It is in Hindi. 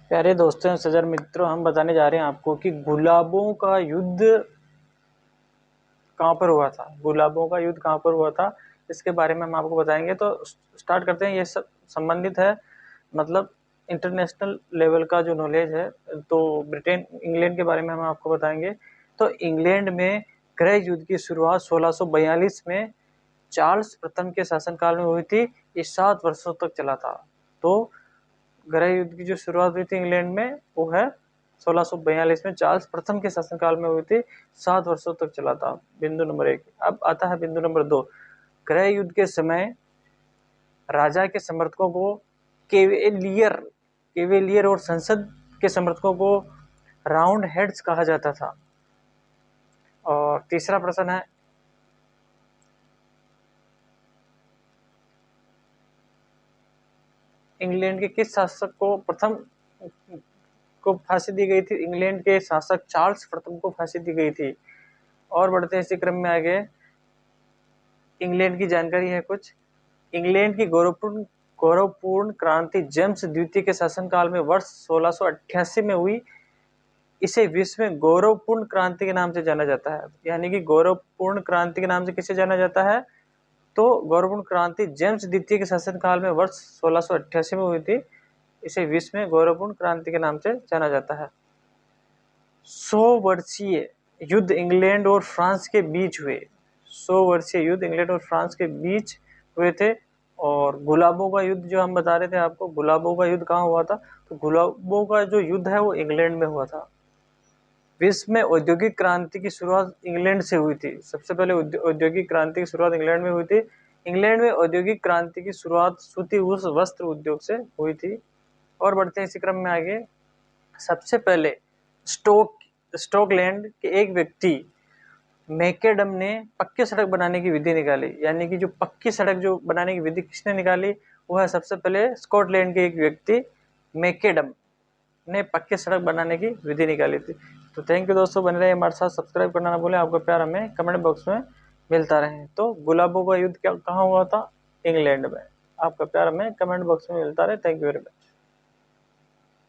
प्यारे दोस्तों सजर मित्रों, हम बताने जा रहे हैं आपको कि गुलाबों का युद्ध कहाँ पर हुआ था। गुलाबों का युद्ध कहाँ पर हुआ था, इसके बारे में हम आपको बताएंगे। तो स्टार्ट करते हैं। ये सब संबंधित है, मतलब इंटरनेशनल लेवल का जो नॉलेज है। तो ब्रिटेन इंग्लैंड के बारे में हम आपको बताएंगे। तो इंग्लैंड में गृह युद्ध की शुरुआत 1642 में चार्ल्स प्रथम के शासनकाल में हुई थी। ये 7 वर्षों तक चला था। तो गृह युद्ध की जो शुरुआत हुई थी इंग्लैंड में, वो है 1642 में चार्ल्स प्रथम के शासनकाल में हुई थी। 7 वर्षों तक चला था। बिंदु नंबर 1। अब आता है बिंदु नंबर 2। गृह युद्ध के समय राजा के समर्थकों को केवेलियर और संसद के समर्थकों को राउंड हेड्स कहा जाता था। और तीसरा प्रश्न है, इंग्लैंड के किस शासक को प्रथम को फांसी दी गई थी? इंग्लैंड के शासक चार्ल्स प्रथम को फांसी दी गई थी। और बढ़ते हैं इसी क्रम में आगे। इंग्लैंड की जानकारी है कुछ। इंग्लैंड की गौरवपूर्ण क्रांति जेम्स द्वितीय के शासनकाल में वर्ष 1688 में हुई। इसे विश्व में गौरवपूर्ण क्रांति के नाम से जाना जाता है। यानी कि गौरवपूर्ण क्रांति के नाम से किसे जाना जाता है? तो गौरवपूर्ण क्रांति जेम्स द्वितीय के शासनकाल में वर्ष 1688 में हुई थी। इसे विश्व में गौरवपूर्ण क्रांति के नाम से जाना जाता है। 100 वर्षीय युद्ध इंग्लैंड और फ्रांस के बीच हुए। 100 वर्षीय युद्ध इंग्लैंड और फ्रांस के बीच हुए थे। और गुलाबों का युद्ध जो हम बता रहे थे आपको, गुलाबों का युद्ध कहाँ हुआ था? तो गुलाबों का जो युद्ध है वो इंग्लैंड में हुआ था। विश्व में औद्योगिक क्रांति की शुरुआत इंग्लैंड से हुई थी। सबसे पहले औद्योगिक क्रांति की शुरुआत इंग्लैंड में हुई थी। इंग्लैंड में औद्योगिक क्रांति की शुरुआत सूती वस्त्र उद्योग से हुई थी। और बढ़ते हैं इसी क्रम में आगे। सबसे पहले स्टॉकलैंड के एक व्यक्ति मैकेडम ने पक्की सड़क बनाने की विधि निकाली। यानी कि जो पक्की सड़क जो बनाने की विधि किसने निकाली? वो है सबसे पहले स्कॉटलैंड के एक व्यक्ति मैकेडम ने पक्की सड़क बनाने की विधि निकाली थी। तो थैंक यू दोस्तों, बने रहे हमारे साथ, सब्सक्राइब करना ना भूलें। आपका प्यार हमें कमेंट बॉक्स में मिलता रहे। तो गुलाबों का युद्ध कहाँ हुआ था? इंग्लैंड में। आपका प्यार हमें कमेंट बॉक्स में मिलता रहे। Thank you very much.